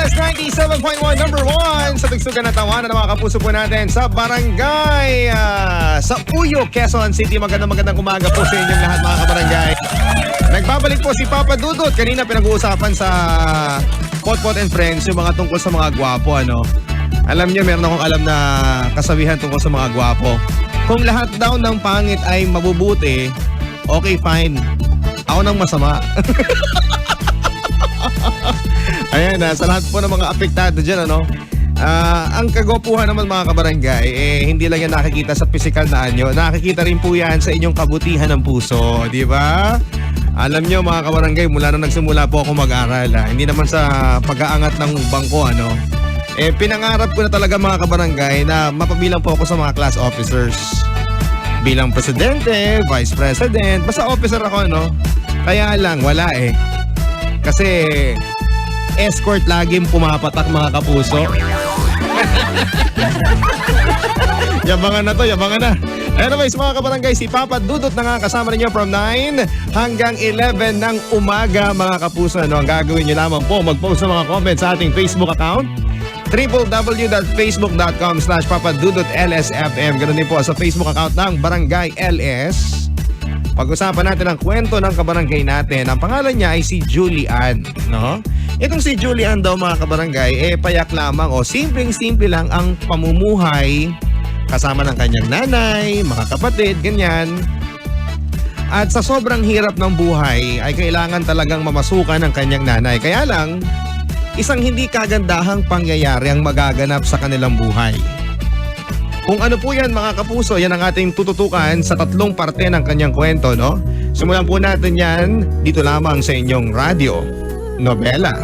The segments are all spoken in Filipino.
DWS 97.1 number 1 sa tugsugan na tawanan ng mga kapuso po natin sa barangay sa Uyo, Quezon City. Magandang umaga po sa inyong lahat mga kabarangay. Nagbabalik po si Papa Dudut. Kanina pinag-uusapan sa Potpot and Friends yung mga tungkol sa mga gwapo, ano. Alam niyo, meron akong alam na kasabihan tungkol sa mga gwapo. Kung lahat daw ng pangit ay mabubuti, okay, fine. Ako nang masama. Ayan, sa lahat po ng mga apektado dyan, ano, ang kagwapuhan naman mga kabarangay, hindi lang yan nakikita sa physical na anyo, nakikita rin po yan sa inyong kabutihan ng puso, di ba? Alam nyo mga kabarangay, mula na nagsimula po ako mag-aral, hindi naman sa pag-aangat ng bangko, ano, pinangarap ko na talaga mga kabarangay na mapabilang po ako sa mga class officers. Bilang presidente, vice president, basta officer ako, no? Kaya lang, wala Kasi escort laging pumapatak mga kapuso. Yabangan na to, yabangan na. Anyways mga kabarangay, si Papa Dudut na nga kasama ninyo from 9 hanggang 11 ng umaga mga kapuso. Ano, ang gagawin nyo lamang po, mag-post ng mga comments sa ating Facebook account, www.facebook.com/papadudut.lsfm. Ganun din po sa Facebook account ng Barangay LS. Pag-usapan natin ang kwento ng kabarangay natin. Ang pangalan niya ay si Julian, no? Itong si Julian daw mga kabarangay, payak lamang o simpleng-simple lang ang pamumuhay kasama ng kanyang nanay, mga kapatid, ganyan. At sa sobrang hirap ng buhay ay kailangan talagang mamasukan ng kanyang nanay. Kaya lang, isang hindi kagandahang pangyayari ang magaganap sa kanilang buhay. Kung ano po yan mga kapuso, yan ang ating tututukan sa tatlong parte ng kanyang kwento, no? Simulan po natin yan dito lamang sa inyong radyo nobela.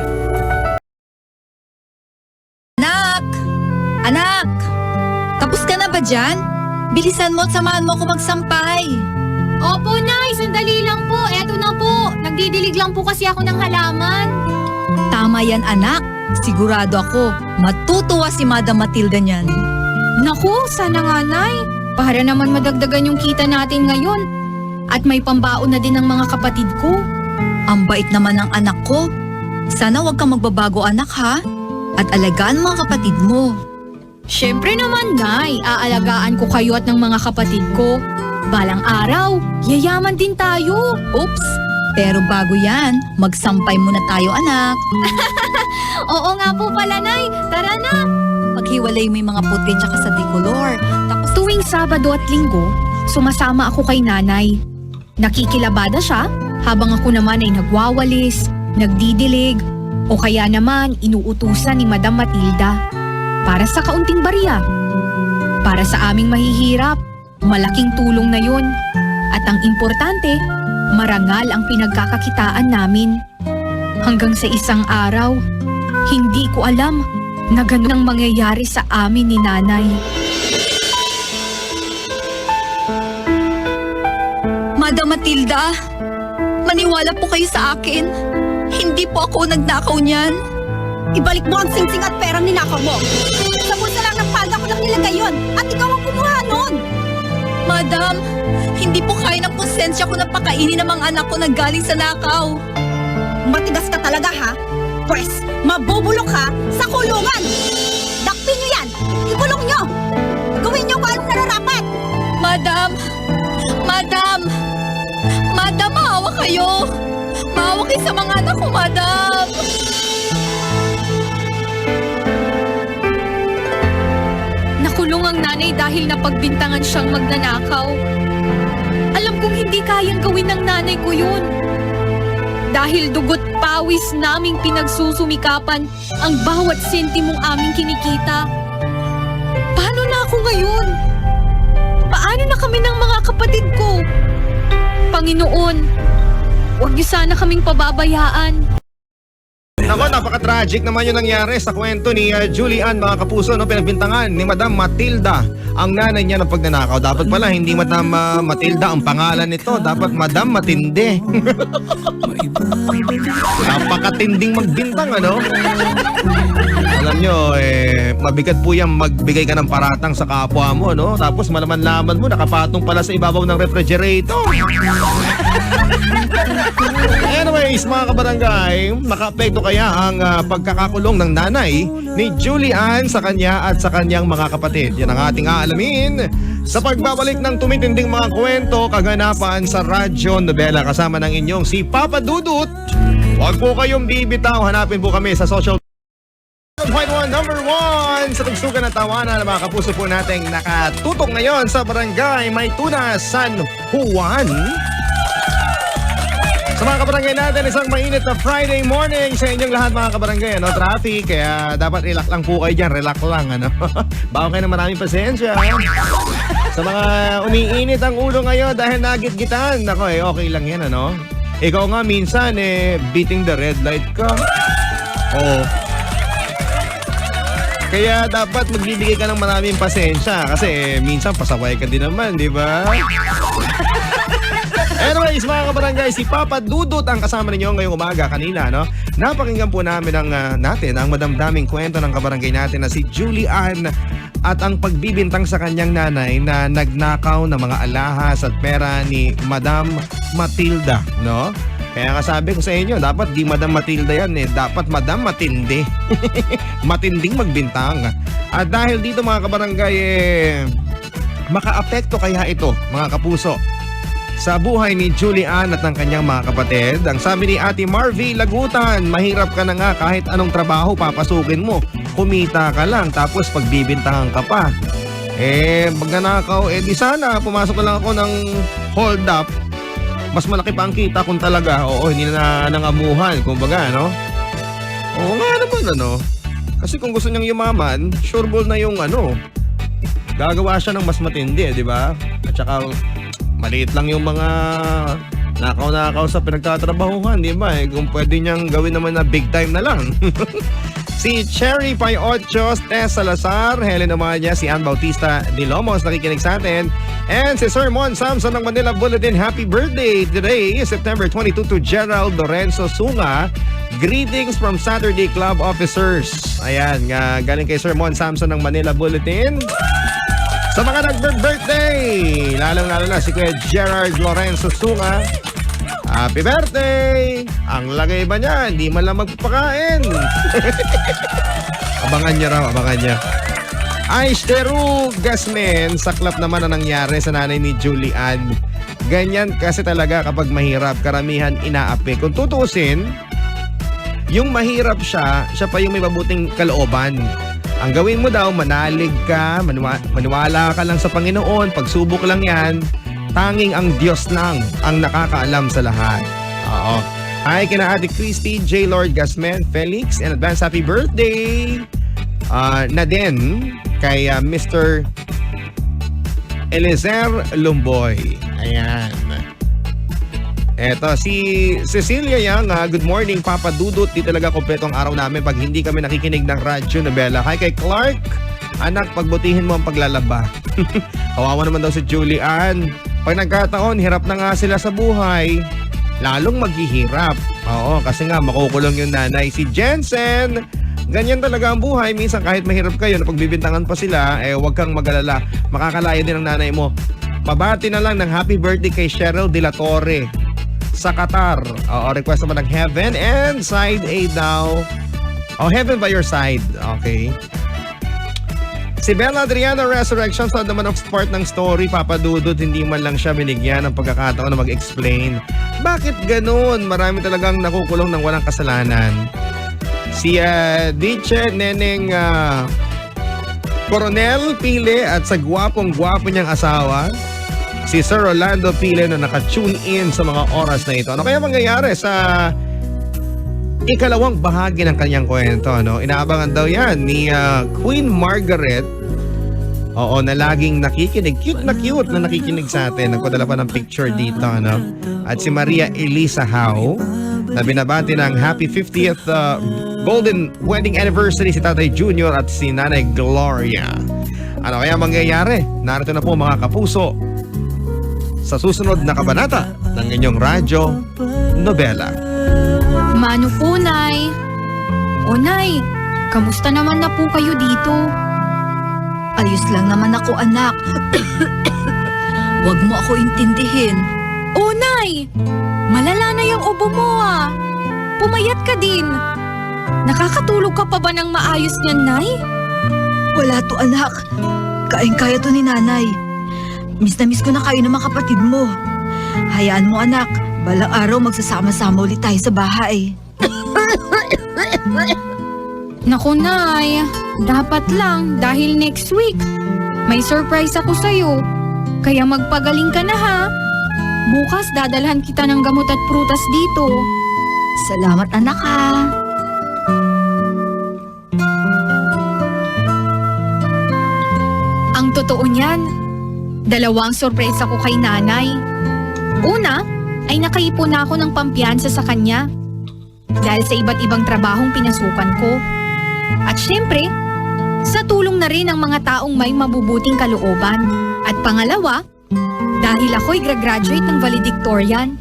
Anak! Anak! Tapos ka na ba dyan? Bilisan mo at samahan mo ako magsampay. Opo, Nay. Sandali lang po. Eto na po. Nagdidilig lang po kasi ako ng halaman. Tama yan anak. Sigurado ako, matutuwa si Madam Matilda niyan. Naku, sana nga, Nay. Para naman madagdagan yung kita natin ngayon. At may pambaon na din ng mga kapatid ko. Ang bait naman ng anak ko. Sana wag kang magbabago anak ha. At alagaan mga kapatid mo. Siyempre naman, Nay. Aalagaan ko kayo at ng mga kapatid ko. Balang araw, yayaman din tayo. Oops! Pero bago yan, magsampay muna tayo anak. Oo nga po pala, Nay. Tara na. Maghiwalay mo yung mga puti tsaka sa decolor. Tapos Tuwing Sabado at Linggo, sumasama ako kay Nanay. Nakikilabada siya habang ako naman ay nagwawalis, nagdidilig, o kaya naman inuutusan ni Madam Matilda. Para sa kaunting barya. Para sa aming mahihirap, malaking tulong na yun. At ang importante, marangal ang pinagkakakitaan namin. Hanggang sa isang araw, hindi ko alam na ganun ang mangyayari sa amin ni Nanay. Madam Matilda, maniwala po kayo sa akin. Hindi po ako nagnakaw niyan. Ibalik mo ang singsing at perang ninakaw mo. Sa bulsa lang ng palda ko lang nilagay yun at ikaw ang kumuha nun. Madam, hindi po kaya ng konsensya ko na pakainin ng mga anak ko na galing sa nakaw. Matigas ka talaga ha? Pwes, mabubulok ka sa kulungan. Dakpin niyo yan. Ikulong niyo. Gawin niyo kung anong nararapat. Madam! Madam! Madam, maawa kayo! Maawa kayo sa mga anak ko, Madam! Nakulong ang nanay dahil napagbintangan siyang magnanakaw. Alam kong hindi kayang gawin ng nanay ko yun. Dahil dugot pawis naming pinagsusumikapan ang bawat sentimong aming kinikita. Paano na ako ngayon? Paano na kami ng mga kapatid ko? Panginoon, huwag niyo sana kaming pababayaan. Nako, napaka-tragic naman yung nangyari sa kwento ni Julian mga kapuso, no? Pinagbintangan ni Madam Matilda ang nanay niya ng pagnanakaw. Dapat pala hindi Madam Matilda ang pangalan nito, dapat Madam Matindi. Napakatinding magbintang, ano? Alam nyo, mabigat po yan magbigay ka ng paratang sa kapwa mo, no? Tapos malaman-laman mo, nakapatong pala sa ibabaw ng refrigerator. Anyways, mga kabarangay, nakaapekto kaya ang pagkakakulong ng nanay ni Julian sa kanya at sa kanyang mga kapatid? Yan ang ating aalamin sa pagbabalik ng tumitinding mga kwento, kaganapan sa Radyo Nobela kasama ng inyong si Papa Dudut. Huwag po kayong bibitaw, hanapin po kami sa social 1.1 number 1 sa tugsugan at tawanan ng mga kapuso po nating nakatutok ngayon sa Barangay Maytuna, San Juan. Sa mga kabarangay natin, isang mainit na Friday morning sa inyong lahat mga kabarangay. Ano, traffic, kaya dapat relax lang po kayo dyan. Relax lang, ano. Bago kayo ng maraming pasensya. Sa mga umiinit ang ulo ngayon dahil nagit-gitan. Ako okay lang yan, ano. Ikaw nga minsan, beating the red light ka. Oo. Kaya dapat magbibigay ka ng maraming pasensya kasi minsan pasaway ka din naman, di ba? Anyways, mga kabarangay, si Papa Dudut ang kasama ninyo ngayong umaga kanina, no? Napakinggan po namin natin ang madamdaming kwento ng kabarangay natin na si Julian at ang pagbibintang sa kanyang nanay na nagnakaw ng mga alahas at pera ni Madam Matilda, no? Kaya kasabi ko sa inyo, dapat di Madam Matilda yan dapat Madam Matindi. Matinding magbintang. At dahil dito mga kabarangay, makaapekto kaya ito, mga kapuso, sa buhay ni Julian at ng kanyang mga kapatid. Ang sabi ni Ate Marvy Lagutan, mahirap ka na nga kahit anong trabaho papasukin mo. Kumita ka lang tapos pagbibintangan ka pa. Magnanakaw, di sana pumasok na lang ako ng hold up. Mas malaki pa ang kita kung talaga, hindi na nangamuhan, kumbaga, no? Oo nga naman, ano? Kasi kung gusto niyang yumaman, sureball na yung gagawa siya ng mas matindi, di ba? At saka, maliit lang yung mga nakaw-nakaw sa pinagtatrabahuhan, di ba? Kung pwede niyang gawin naman na big time na lang. Si Cherry Pai Ochos, Tess Salazar, Helen Amaya, si Ann Bautista de Lomos nakikinig sa atin. And si Sir Mon Samson ng Manila Bulletin, happy birthday today, September 22 to Gerald Lorenzo Sunga. Greetings from Saturday Club officers. Ayan, galing kay Sir Mon Samson ng Manila Bulletin. Sa mga nag-birthday, lalong-lalo na si Kuya Gerard Lorenzo Sunga, happy birthday! Ang lagay ba niya? Hindi man lang magpapakain. Abangan niya raw, abangan niya. Aishterug Gasmen, saklap naman ang nangyari sa nanay ni Julian. Ganyan kasi talaga kapag mahirap, karamihan inaapi. Kung tutuusin, yung mahirap siya pa yung may mabuting kalooban. Ang gawin mo daw, manalig ka, maniwala ka lang sa Panginoon, pagsubok lang yan. Tanging ang Diyos lang ang nakakaalam sa lahat. Oo. Hi kina Ate Christy, J. Lord Gasmen, Felix, and advance happy birthday na din kay Mr. Eliezer Lumboy. Ayan. Eto, si Cecilia Yang, good morning Papa Dudut. Di talaga kompleto ang araw namin pag hindi kami nakikinig ng Radyo Nobela. Hi kay Clark, anak, pagbutihin mo ang paglalaba. Kawawa naman daw si Julian. Pag nagkataon, hirap na nga sila sa buhay, lalong maghihirap. Oo, kasi nga makukulong yung nanay. Si Jensen, ganyan talaga ang buhay. Minsan kahit mahirap kayo na pagbibintangan pa sila, huwag kang mag-alala. Makakalaya din ang nanay mo. Pabati na lang ng happy birthday kay Cheryl De La Torre sa Qatar. Oo, request naman ng Heaven and Side A daw. Heaven by your side. Okay. Si Bella Adriana Resurrection sa naman of part ng story, Papa Dudut, hindi man lang siya binigyan ng pagkakataon na mag-explain. Bakit ganun? Marami talagang nakukulong ng walang kasalanan. Si Diche Neneng Coronel Pile at sa gwapong-gwapo niyang asawa, si Sir Rolando Pile na naka-tune in sa mga oras na ito. Ano kaya mangyayari sa ikalawang bahagi ng kanyang kwento, no? Inaabangan daw yan ni Queen Margaret. Oo, na laging nakikinig. Cute na nakikinig sa atin. Nagpadala pa ng picture dito, no? At si Maria Elisa Howe na binabati ng happy 50th golden wedding anniversary si Tatay Junior at si Nanay Gloria. Ano kaya mangyayari? Narito na po mga kapuso sa susunod na kabanata ng inyong Radyo Nobela. Mano po, Nay. O, Nay, Kamusta naman na po kayo dito? Ayos lang naman ako, anak. Huwag mo ako intindihin. Oh, Nay! Malala na yung ubo mo ah. Pumayat ka din. Nakakatulog ka pa ba ng maayos niyan, Nay? Wala to, anak. Kain-kaya to ni nanay. Miss na miss ko na kayo ng mga kapatid mo. Hayaan mo, anak. Balang araw magsasama-sama ulit tayo sa bahay. Naku, Nay. Dapat lang dahil next week may surprise ako sa'yo. Kaya magpagaling ka na ha. Bukas dadalhan kita ng gamot at prutas dito. Salamat, anak, ha. Ang totoo niyan, dalawang sorpresa ko kay nanay. Una, ay nakaipon na ako ng pampiyansa sa kanya dahil sa iba't ibang trabahong pinasukan ko. At syempre, sa tulong na rin ng mga taong may mabubuting kalooban. At pangalawa, dahil ako'y graduate ng valedictorian.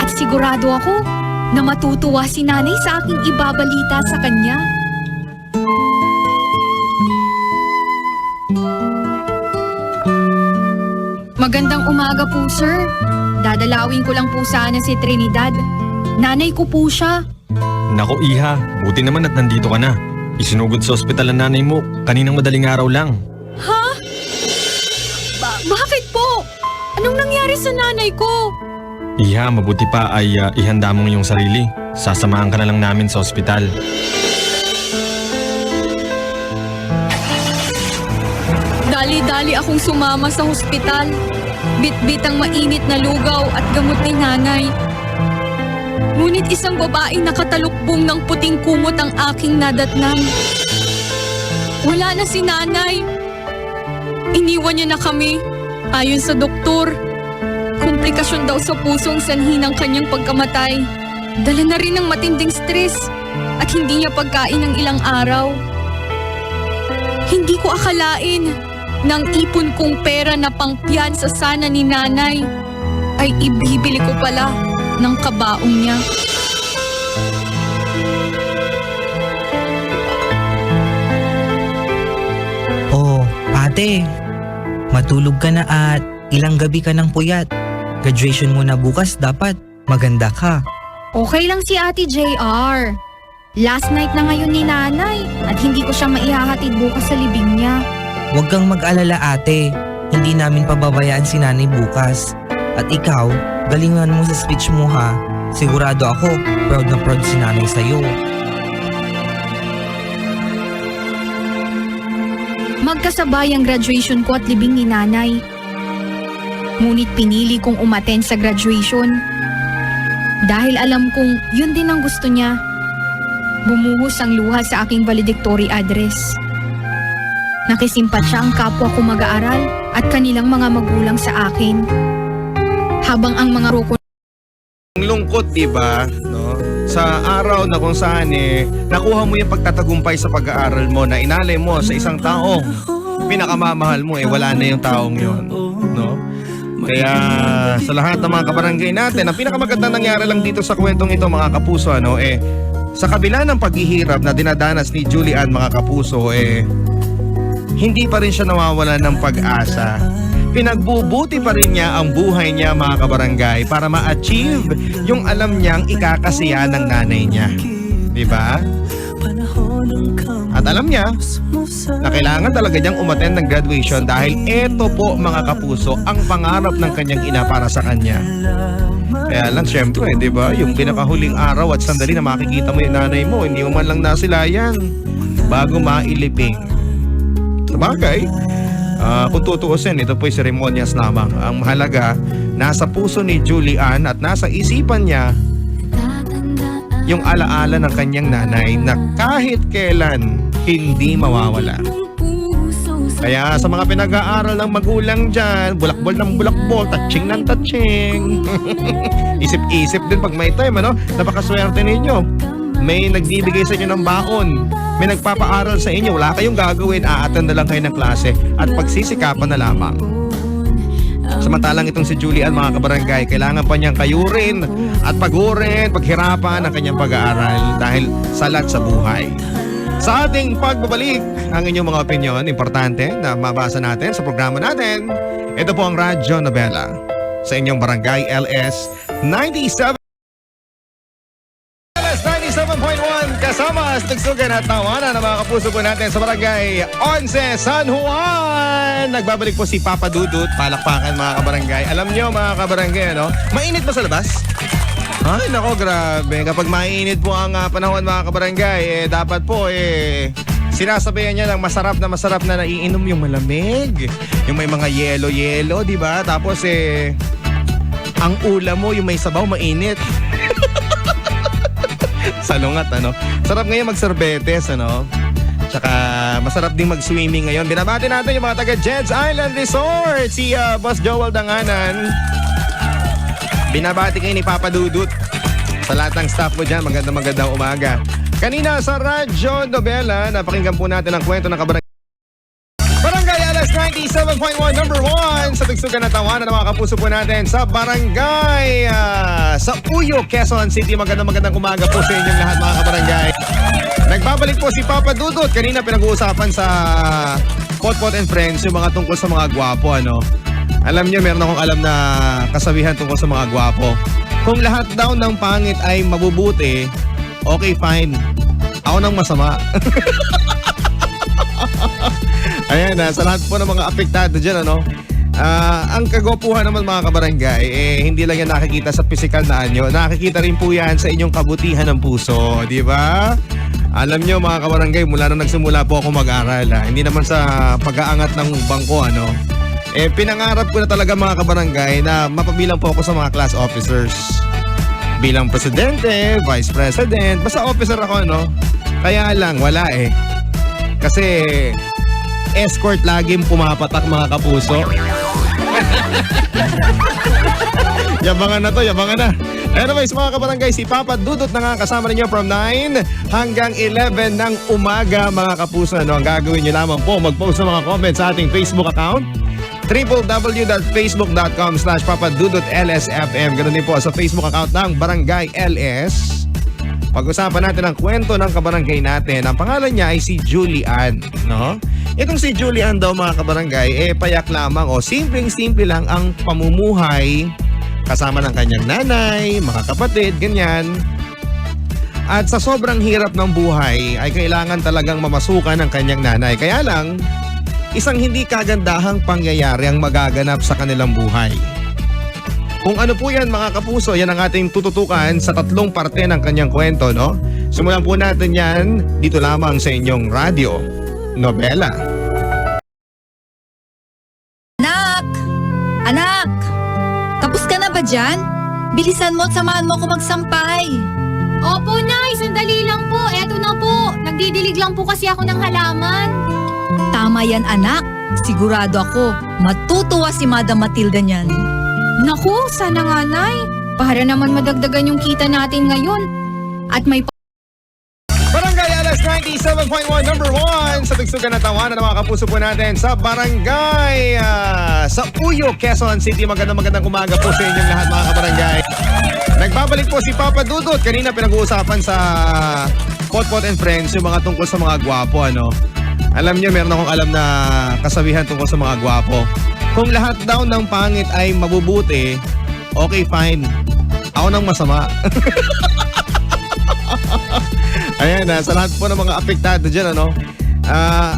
At sigurado ako na matutuwa si nanay sa aking ibabalita sa kanya. Magandang umaga po, sir. Dadalawin ko lang po sana si Trinidad. Nanay ko po siya. Nako Iha, buti naman at nandito ka na. Isinugod sa ospital ang nanay mo kaninang madaling araw lang. Ha? Bakit po? Anong nangyari sa nanay ko? Iha, mabuti pa ay ihanda mo iyong sarili. Sasamahan ka na lang namin sa ospital. Dali-dali akong sumama sa hospital. Bit-bit ang mainit na lugaw at gamot ni nanay. Ngunit isang babaeng nakatalukbong ng puting kumot ang aking nadatnan. Wala na si nanay. Iniwan niya na kami. Ayon sa doktor, komplikasyon daw sa pusong sanhi ng kanyang pagkamatay. Dala na rin ng matinding stress at hindi niya pagkain ng ilang araw. Hindi ko akalain nang ipon kong pera na pangpiyansa sana ni nanay ay ibibili ko pala ng kabaong niya. Oh, ate. Matulog ka na at ilang gabi ka ng puyat. Graduation mo na bukas, dapat maganda ka. Okay lang si Ate JR. Last night na ngayon ni nanay at hindi ko siya maihahatid bukas sa libing niya. Huwag kang mag-alala ate. Hindi namin pababayaan si nanay bukas. At ikaw, galingan mo sa speech mo ha. Sigurado ako, proud na proud si nanay sa'yo. Magkasabay ang graduation ko at libing ni nanay. Ngunit pinili kong umattend sa graduation. Dahil alam kong yun din ang gusto niya. Bumuhos ang luha sa aking valedictory address. Nakisimpatya ang kapwa ko mag-aaral at kanilang mga magulang sa akin. Habang ang mga roko Ang lungkot, diba? No? Sa araw na kung saan nakuha mo yung pagtatagumpay sa pag-aaral mo na inalay mo sa isang taong pinakamamahal mo, wala na yung taong yon, no? Kaya sa lahat ng mga kabarangay natin, ang pinakamagandang nangyari lang dito sa kwentong ito, mga kapuso, sa kabila ng paghihirap na dinadanas ni Julian, mga kapuso, hindi pa rin siya nawawala ng pag-asa. Pinagbubuti pa rin niya ang buhay niya, mga kabarangay, para ma-achieve yung alam niyang ikakasiya ng nanay niya. Diba? At alam niya na kailangan talaga niyang umattend ng graduation dahil eto po, mga kapuso, ang pangarap ng kanyang ina para sa kanya. Kaya lang, syempre, diba? Yung pinakahuling araw at sandali na makikita mo yung nanay mo, hindi mo man lang nasilayan bago mailiping. Sabagay, kung tutuusin, ito po'y seremonyas lamang. Ang mahalaga, nasa puso ni Julian at nasa isipan niya yung alaala ng kanyang nanay na kahit kailan hindi mawawala. Kaya sa mga pinag-aaral ng magulang dyan, bulakbol ng bulakbol, touching ng touching. Isip-isip din pag may time, napakaswerte ninyo. May nagbibigay sa inyo ng baon. May nagpapaaral sa inyo, wala kayong gagawin, a-attend na lang kayo ng klase at pagsisikapan na lamang. Samantalang itong si Julian, mga kabarangay, kailangan pa niyang kayurin at pagurin, paghirapan ang kanyang pag-aaral dahil salat sa buhay. Sa ating pagbabalik, ang inyong mga opinion, importante na mabasa natin sa programa natin. Ito po ang Radyo Nobela sa inyong Barangay LS 97. LS 97.1 kasama sa tugsugan at tawanan ng mga kapuso po natin sa Barangay 11 San Juan. Nagbabalik po si Papa Dudut. Palakpakan mga kabarangay. Alam nyo mga kabarangay, ano? Mainit ba sa labas? Ay, nako, grabe. Kapag mainit po ang panahon mga kabarangay, dapat po, sinasabayan niya ng masarap na naiinom yung malamig. Yung may mga yelo-yelo, di ba? Tapos, ang ulam mo, yung may sabaw, mainit. Salungat, ano? Sarap ngayon mag-sorbetes, ano? Tsaka, masarap din mag-swimming ngayon. Binabati natin yung mga taga Jed's Island Resort. Si Boss Joel Danganan. Binabati kayo ni Papa Dudut. Sa lahat ng staff mo dyan, magandang umaga. Kanina sa Radyo Nobela, napakinggan po natin ang kwento ng kabarangay. Barangay LS 97.1, number 1 sa tugsugan at tawanan ng mga kapuso po natin sa Barangay sa Uyo, Quezon City. Magandang umaga po sa inyong lahat mga kabarangay. Nagbabalik po si Papa Dudut. Kanina pinag-uusapan sa Potpot and Friends yung mga tungkol sa mga gwapo, ano? Alam niyo, meron akong alam na kasabihan tungkol sa mga gwapo. Kung lahat daw ng pangit ay mabubuti, okay, fine. Ako nang masama. Ayan, sa lahat po ng mga apektado dyan, ano? Ang kagopuhan naman mga kabarangay, hindi lang yan nakikita sa physical na anyo. Nakikita rin po yan sa inyong kabutihan ng puso, di ba? Alam nyo mga kabarangay, mula na nagsimula po ako mag-aral, hindi naman sa pag-aangat ng bangko, ano? Pinangarap ko na talaga mga kabarangay na mapabilang po ako sa mga class officers. Bilang presidente, vice president, basta officer ako, no? Kaya lang, wala Kasi escort laging pumapatak mga kapuso. Yabangan na to, yabangan na. Anyways mga kabarangay, si Papa Dudut na nga kasama ninyo from 9 hanggang 11 ng umaga mga kapuso. Ano ang gagawin nyo lamang po? Mag-post ng mga comments sa ating Facebook account. www.facebook.com/papadudut.lsfm. Ganun din po sa Facebook account ng Barangay LS. Pag-usapan natin ang kwento ng kabarangay natin. Ang pangalan niya ay si Julie Ann, no? Itong si Julie Ann daw mga kabarangay, payak lamang o simpleng-simple lang ang pamumuhay kasama ng kanyang nanay, mga kapatid, ganyan. At sa sobrang hirap ng buhay ay kailangan talagang mamasukan ng kanyang nanay. Kaya lang, isang hindi kagandahang pangyayari ang magaganap sa kanilang buhay. Kung ano po yan mga kapuso, yan ang ating tututukan sa tatlong parte ng kanyang kwento, no? Simulan po natin yan dito lamang sa inyong Radyo Nobela. Anak! Tapos ka na ba dyan? Bilisan mo at samahan mo ako magsampay. Opo, Nay. Sandali lang po. Eto na po. Nagdidilig lang po kasi ako ng halaman. Tama yan, anak. Sigurado ako, matutuwa si Madam Matilda niyan. Naku, sana nga, Nay. Para naman madagdagan yung kita natin ngayon. At may Barangay LS 97.1, number 1 sa tugsugan at tawanan ng mga kapuso po natin sa Barangay sa Uyo, Quezon City. Magandang umaga po sa inyong lahat mga kabarangay. Nagbabalik po si Papa Dudut. Kanina pinag-uusapan sa Potpot and Friends yung mga tungkol sa mga gwapo, ano? Alam nyo, meron akong alam na kasabihan tungkol sa mga gwapo. Kung lahat daw ng pangit ay mabubuti, okay, fine. Ako nang masama. Ayan, sa lahat po ng mga apektado dyan, ano?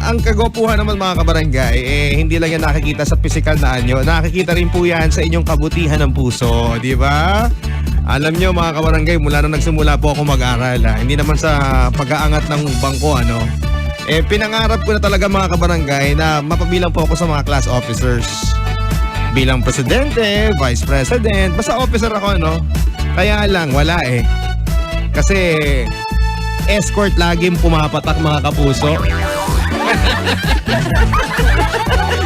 Ang kagopuhan naman mga kabarangay, hindi lang yan nakikita sa physical na anyo. Nakikita rin po yan sa inyong kabutihan ng puso, di ba? Alam nyo mga kabarangay, mula na nagsimula po ako mag-aral, hindi naman sa pag-aangat ng bangko, ano? Pinangarap ko na talaga mga kabarangay na mapabilang po ako sa mga class officers. Bilang presidente, vice president, basta officer ako, no? Kaya lang, wala Kasi escort laging pumapatak mga kapuso.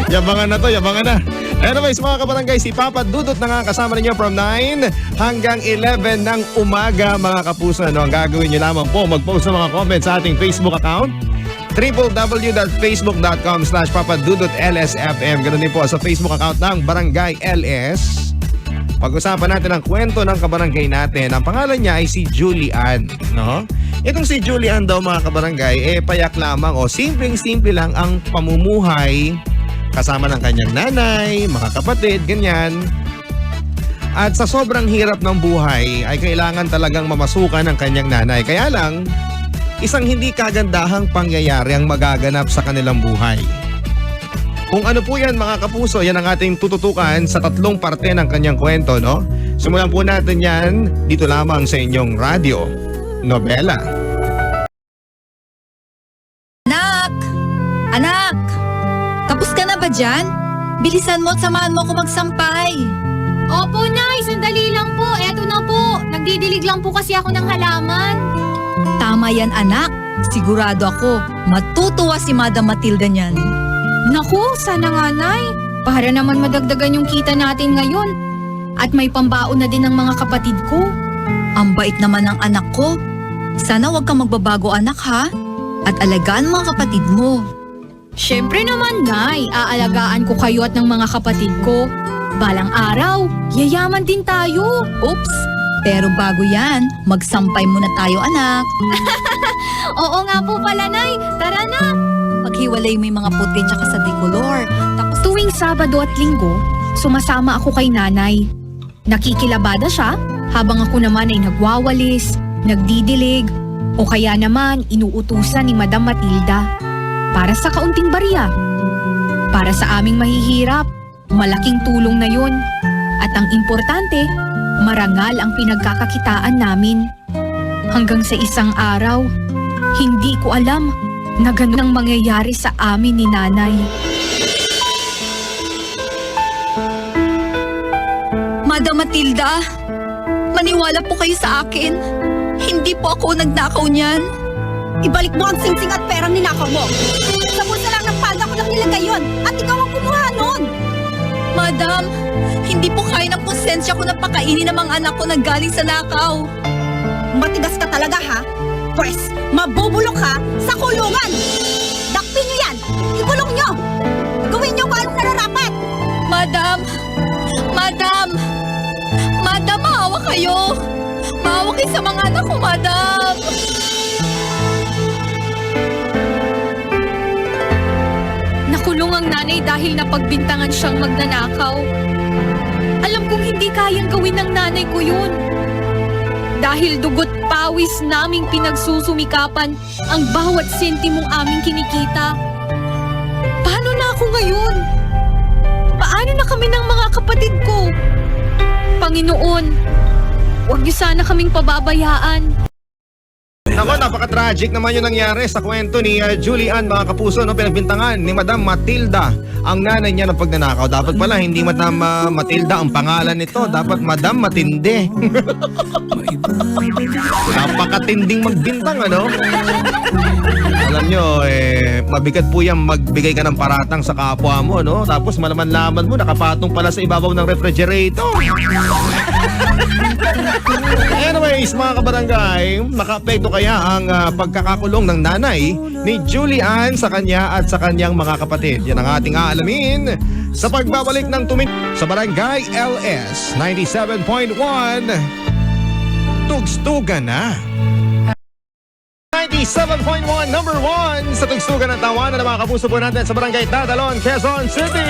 Yabangan na to, yabangan na. Anyways mga kabarangay, si Papa Dudut na nga kasama ninyo from 9 hanggang 11 ng umaga mga kapuso. Ano ang gagawin nyo lamang po? Mag-post ng mga comments sa ating Facebook account. www.facebook.com/papadudut.lsfm. Ganun din po sa Facebook account ng Barangay LS. Pag-usapan natin ang kwento ng kabarangay natin. Ang pangalan niya ay si Julie Ann, no? Itong si Julian daw mga kabarangay, payak lamang o simpleng-simple lang ang pamumuhay kasama ng kanyang nanay, mga kapatid, ganyan. At sa sobrang hirap ng buhay ay kailangan talagang mamasukan ng kanyang nanay. Kaya lang, isang hindi kagandahang pangyayari ang magaganap sa kanilang buhay. Kung ano po yan mga kapuso, yan ang ating tututukan sa 3 parte ng kanyang kwento, no? Simulan po natin yan dito lamang sa inyong radyo, Nobela. Anak! Anak! Tapos ka na ba dyan? Bilisan mo at samahan mo ako magsampay. Opo, Nay. Sandali lang po. Eto na po. Nagdidilig lang po kasi ako ng halaman. Tama yan, anak. Sigurado ako, matutuwa si Madam Matilda niyan. Naku, sana nga, Nay. Para naman madagdagan yung kita natin ngayon. At may pambaon na din ng mga kapatid ko. Ang bait naman ng anak ko. Sana wag kang magbabago, anak, ha? At alagaan mga kapatid mo. Siyempre naman, Nay. Aalagaan ko kayo at ng mga kapatid ko. Balang araw, yayaman din tayo. Oops! Pero bago yan, magsampay muna tayo, anak. Oo nga po pala, Nay. Tara na. Maghiwalay mo yung mga puti tsaka sa decolor. Tapos Tuwing Sabado at Linggo, sumasama ako kay Nanay. Nakikilabada siya habang ako naman ay nagwawalis, nagdidilig, o kaya naman inuutusan ni Madam Matilda para sa kaunting barya. Para sa aming mahihirap, malaking tulong na yun. At ang importante, marangal ang pinagkakakitaan namin. Hanggang sa isang araw, hindi ko alam na ganun ang mangyayari sa amin ni Nanay. Madam Matilda, maniwala po kayo sa akin. Hindi po ako nagnakaw niyan. Ibalik mo ang singsing at perang ninakaw mo. Sa bulsa lang ng palda ko lang nilagay yun at ikaw ang kumuha nun. Madam, hindi po kaya ng konsensya ko na pakainin ng mga anak ko na galing sa nakaw. Matigas ka talaga ha? Pwes, mabubulok ka sa kulungan. Dakpin nyo yan. Ikulong nyo. Gawin nyo kung anong nararapat. Madam! Madam! Madam, maawa kayo! Maawa kayo sa mga anak ko, Madam! Nakulong ang nanay dahil napagbintangan siyang magnanakaw. Alam kong hindi kayang gawin ng nanay ko yun. Dahil dugot pawis naming pinagsusumikapan ang bawat sentimong aming kinikita. Paano na ako ngayon? Paano na kami ng mga kapatid ko? Panginoon, huwag niyo sana kaming pababayaan. Nako, napaka-tragic naman yung nangyari sa kwento ni Julian mga kapuso, no? Pinagbintangan ni Madam Matilda ang nanay niya ng pagnanakaw. Dapat pala hindi Madam Matilda ang pangalan nito, dapat Madam Matindi. Napakatinding magbintang, ano? Alam nyo, mabigat po yan magbigay ka ng paratang sa kapwa mo, no? Tapos malaman-laman mo, nakapatong pala sa ibabaw ng refrigerator. Anyways, mga kabarangay, naka-apekto kaya ang pagkakakulong ng nanay ni Julian sa kanya at sa kanyang mga kapatid? Yan ang ating aalamin sa pagbabalik ng sa Barangay LS 97.1. Tugstugan na. 97.1, number 1 sa Tugstugan ng Tawanan ng mga kapuso po natin sa Barangay Tatalon, Quezon City.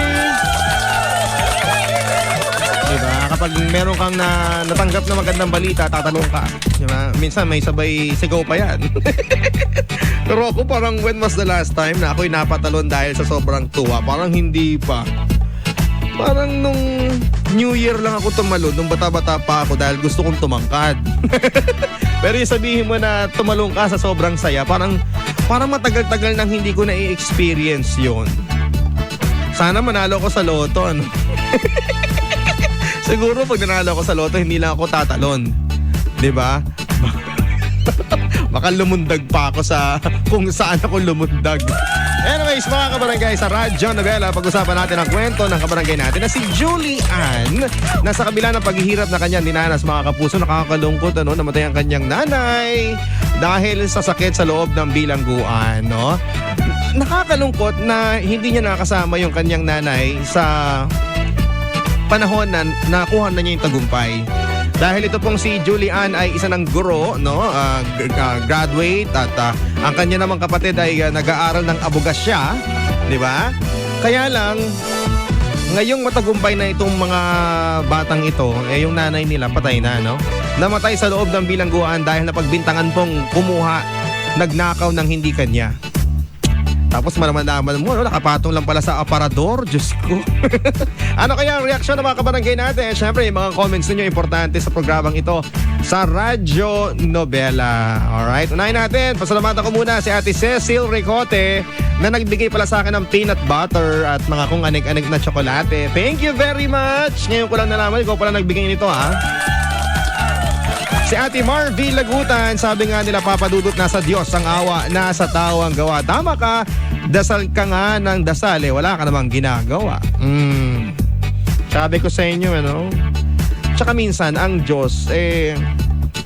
Diba? Kapag meron kang natanggap na magandang balita, tatalong ka. Diba? Minsan may sabay sigaw pa yan. Pero ako parang when was the last time na ako'y napatalon dahil sa sobrang tuwa? Parang hindi pa. Parang nung New Year lang ako tumalon, nung bata-bata pa ako dahil gusto kong tumangkad. Pero yung sabihin mo na tumalong ka sa sobrang saya, parang matagal-tagal nang hindi ko na-experience yun. Sana manalo ko sa loto, ano? Siguro pag nanalo ko sa loto, hindi lang ako tatalon. 'Di ba? Baka lumundag pa ako sa kung saan ako lumundag. Anyways, mga kabarangay, sa Radyo Nobela, pag-usapan natin ang kwento ng kabarangay natin na si Julian. Nasa kabila ng paghihirap na kanyang dinanas, mga kapuso, nakakalungkot, ano, namatay ang kanyang nanay dahil sa sakit sa loob ng bilangguan, no? Nakakalungkot na hindi niya nakasama yung kanyang nanay sa panahon na nakuha na niya yung tagumpay. Dahil ito pong si Julian ay isa ng guro, no? Graduate at ang kanya namang kapatid ay nag-aaral ng abogasya, di ba? Kaya lang, ngayong matagumpay na itong mga batang ito, yung nanay nila patay na, no? Namatay sa loob ng bilangguan dahil napagbintangan pong kumuha, nagnakaw ng hindi kanya. Tapos malaman mo, no, nakapatong lang pala sa aparador. Diyos ko. Ano kaya ang reaksyon ng mga kabarangay natin? Siyempre, yung mga comments ninyo importante sa programang ito sa Radyo Nobela. Alright, unahin natin. Pasalamatan ko muna si Ate Cecil Ricote na nagbigay pala sa akin ng peanut butter at mga kung anig-anig na tsokolate. Thank you very much. Ngayon ko lang nalaman, ikaw pala nagbigay nito, ha? Si Ate Marvy Lagutan, sabi nga nila, Papa Dudut, nasa Diyos ang awa, nasa tao ang gawa. Tama ka, dasal ka nga ng dasal, wala ka namang ginagawa. Sabi ko sa inyo, ano? Tsaka minsan, ang Diyos,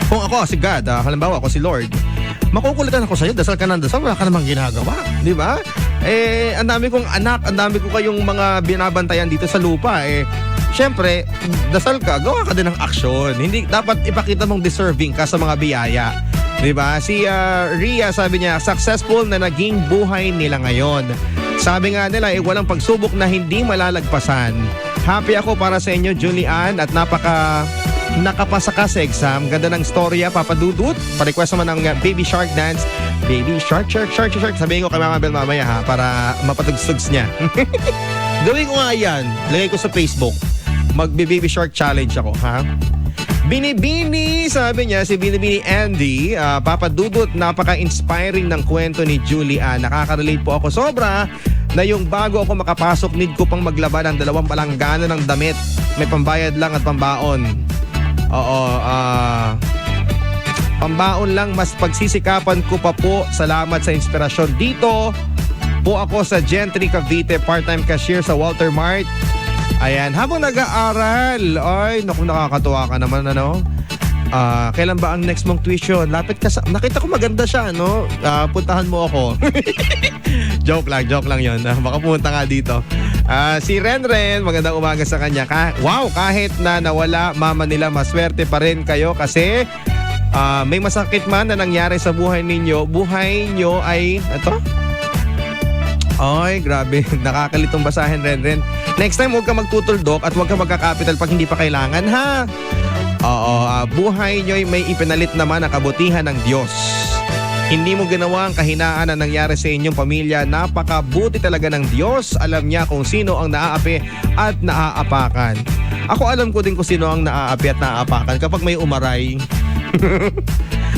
kung ako si God, halimbawa ako si Lord, makukulitan ako sa'yo, dasal ka ng dasal, wala ka namang ginagawa. Di ba? Ang dami kong anak, ang dami ko kayong mga binabantayan dito sa lupa, Siyempre, dasal ka, gawa ka din ng aksyon. Hindi dapat ipakita mong deserving ka sa mga biyaya. 'Di ba? Si Ria, sabi niya, successful na naging buhay nila ngayon. Sabi nga nila, walang pagsubok na hindi malalagpasan. Happy ako para sa inyo, Julian, at nakapasa ka sa exam. Ganda ng storya, Papa Dudut. Pa-request naman ng Baby Shark Dance. Baby Shark, Shark. Sabihin ko kay Mama Bel mamaya, ha, para mapatugstugs niya. Gawin ko nga yan. Lagay ko sa Facebook. Magbe-Baby Shark Challenge ako, ha? Binibini, sabi niya, si Binibini Andy, Papa Dudut, napaka-inspiring ng kwento ni Julian. Nakaka-relate po ako sobra na yung bago ako makapasok, need ko pang maglaban ng 2 palanggana ng damit. May pambayad lang at pambaon. Oo, pambaon lang, mas pagsisikapan ko pa po. Salamat sa inspirasyon. Dito po ako sa Gentry, Cavite, part-time cashier sa Walter Mart. Ayan, habang nag-aaral, ay, naku, nakakatuwa ka naman, ano? Kailan ba ang next mong tuition? Lapit ka sa... Nakita ko maganda siya, no? Puntahan mo ako. joke lang yun. Baka pumunta nga dito. Si Renren, magandang umaga sa kanya. Wow, kahit na nawala mama nila, maswerte pa rin kayo kasi may masakit man na nangyari sa buhay ninyo. Buhay nyo ay... Ito? Ay, grabe. Nakakalitong basahin, Renren. Next time, huwag ka magtutuldok at huwag ka magkakapital pag hindi pa kailangan, ha? Oo, buhay nyo'y may ipinalit naman ang kabutihan ng Diyos. Hindi mo ginawa ang kahinaan na nangyari sa inyong pamilya. Napakabuti talaga ng Diyos. Alam niya kung sino ang naaapi at naaapakan. Ako alam ko din kung sino ang naaapi at naaapakan kapag may umaray.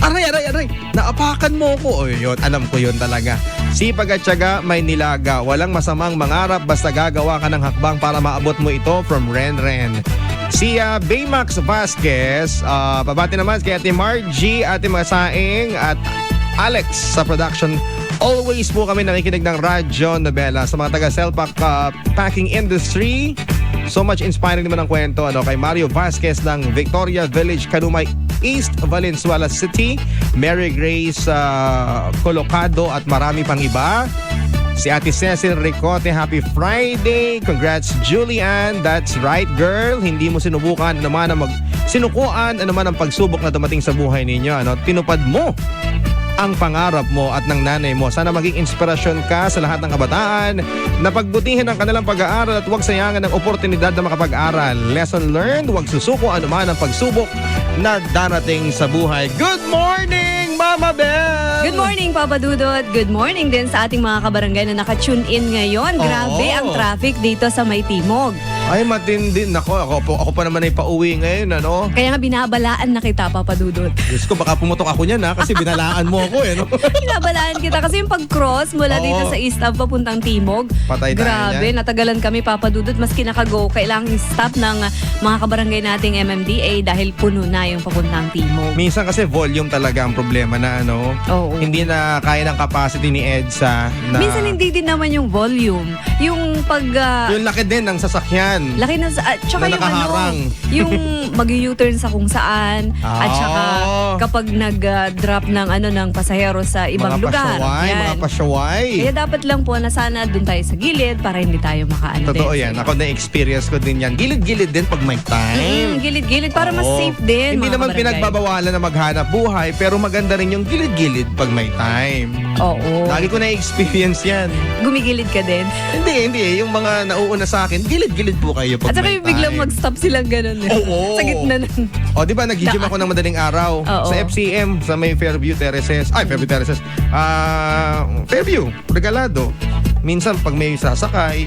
Aray! Naapakan mo ko. O yun, alam ko yun talaga. Sipag at tiyaga, may nilaga. Walang masamang mangarap basta gagawa ka ng hakbang para maabot mo ito, from Renren. Si Baymax Vasquez, pabati naman kay Ate Margie, Ate Masaing at Alex sa production. Always po kami nakikinig ng Radyo Nobela sa mga taga-Selpak packing industry. So much inspiring naman ang kwento kay Mario Vasquez ng Victoria Village, Kanumay East, Valenzuela City, Mary Grace Colocado at marami pang iba. Si Ate Cecil Ricote, happy Friday. Congrats, Julian. That's right, girl. Hindi mo sinubukan sinukuan ang pagsubok na dumating sa buhay ninyo. Tinupad mo ang pangarap mo at ng nanay mo. Sana maging inspirasyon ka sa lahat ng kabataan na pagbutihin ang kanilang pag-aaral at huwag sayangan ng oportunidad na makapag-aral. Lesson learned, huwag susuko anuman ang pagsubok na darating sa buhay. Good morning, Mama Bel! Good morning, Papa Dudut. Good morning din sa ating mga kabarangay na naka-tune in ngayon. Grabe ang traffic dito sa May Timog. Ay, matindi. Ako pa naman ay pauwi ngayon, Kaya nga binabalaan na kita, Papa Dudut. Diyos ko, baka pumutok ako niyan, kasi binalaan mo ako, Binabalaan kita kasi yung pag-cross mula dito sa East Ave papuntang Timog. Patay tayo Grabe, niyan. natagalan kami, Papa Dudut. Maski naka-go, kailangang stop ng mga kabarangay nating MMDA dahil puno na yung papuntang Timog. Minsan kasi volume talaga ang problema problema na ano. Oo. Hindi na kaya ng capacity ni EDSA na Minsan hindi din naman yung volume. Yung pag... yung laki din ng sasakyan. laki na sa... tsaka Na yung nakaharang. yung mag-u-turn sa kung saan. At tsaka Oh. kapag nag-drop ng ng pasahero sa ibang mga lugar. pasyaway, Yan. mga pasyaway. Kaya dapat lang po na sana doon tayo sa gilid para hindi tayo makaano Totoo din. yan. Ako na-experience ko din yan. Gilid-gilid din pag may time. Gilid-gilid para mas Oo. safe din. Hindi mga naman kabarangay. pinagbabawalan na maghanap buhay, pero maganda rin yung gilid-gilid pag may time. Oo. Lagi ko na-experience yan. Gumigilid ka din. Hindi. Yung mga nauuna sa akin, gilid-gilid po kayo pag At saka may yung biglang time. mag-stop silang ganun. Oo. Sa gitna ng... O, di ba, nag-gym ako ng madaling araw Oo. sa FCM, sa may Fairview Terraces. Ay, Fairview Terraces. Fairview, Regalado. Minsan, pag may sasakay,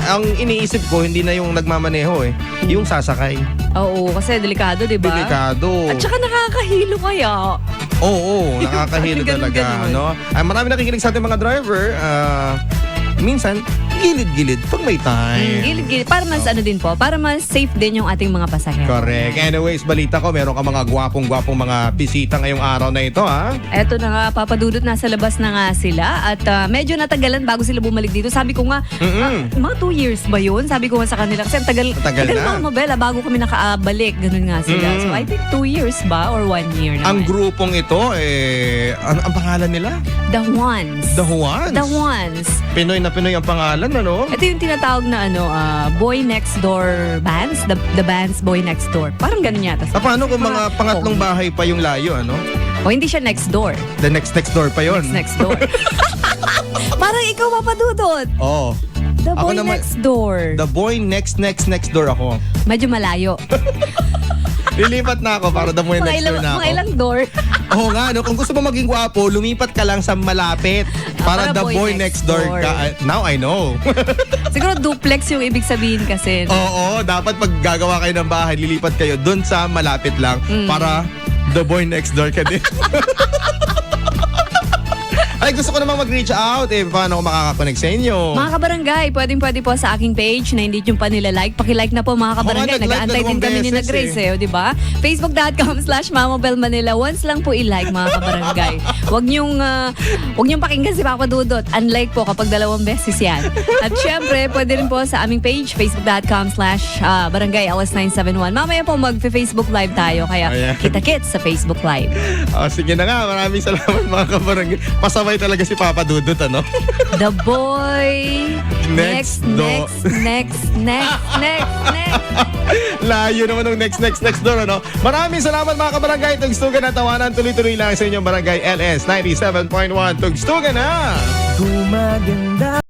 ang iniisip ko, hindi na yung nagmamaneho yung sasakay. Oo, kasi delikado, di ba? Delikado. At saka nakakahilo kaya. Oo, nakakahilo Ganun, talaga. ganun. Ano? Marami nakikinig sa ating mga driver. Minsan, gilid-gilid pag may time. Gilid-gilid. Para mas din po, para mas safe din yung ating mga pasahero. Correct. Anyways, balita ko, meron ka mga gwapong-gwapong mga bisita ngayong araw na ito, ha? Eto na nga, papadudot, nasa labas na nga sila. At medyo natagalan bago sila bumalik dito. Sabi ko nga, mga 2 years ba yun? Sabi ko nga sa kanila. Kasi ang tagal na. mga Mabela bago kami nakabalik. Ganun nga sila. So I think 2 years ba? Or 1 year Ang naman. grupong ito, ang pangalan nila? The Ones. The Juans. The Ones. Pinoy na Pinoy ang pangalan, ano? Ito yung tinatawag na Boy Next Door bands. The bands Boy Next Door. Parang ganun yata. Paano kung mga pangatlong bahay pa yung layo, ano? O hindi siya next door. The next door pa yon. Next door. Parang ikaw papadudot. Oo. The Ako Boy naman- Next Door. The boy next door ako. Medyo malayo. Lilipat na ako para the boy next door na ako. Mga ilang door. Oo nga, no? Kung gusto mo maging gwapo, lumipat ka lang sa malapit. Para the boy next door ka. Now I know. Siguro duplex yung ibig sabihin kasi. Oo, dapat pag gagawa kayo ng bahay, lilipat kayo dun sa malapit lang para the boy next door ka din. Ay, gusto ko namang mag-reach out. Paano ako makakakonect sa inyo? Mga kabarangay, pwede po sa aking page na hindi yung pa nila like. Paki-like na po mga kabarangay. Oo nga, nag-like Nag-aantay din na kami ni na beses Grace di ba? Facebook.com/mamabelmanila. Once lang po i-like mga kabarangay. Huwag niyong pakinggan si Papa Dudot. Unlike po kapag 2 beses yan. At syempre, pwede rin po sa aming page, Facebook.com/barangay LS971. Mamaya po mag-Facebook live tayo. Kaya Ayan. kita-kits sa Facebook live. Sige na nga, maraming salamat mga kabarangay. Pasabay talaga si Papa Dudut, ano? The boy Next door. next. Layo naman ng next door, ano? Maraming salamat mga kabarangay. Tugstugan na tawanan. Tuloy-tuloy lang sa inyong barangay LS 97.1. Tugstugan na! Gumaganda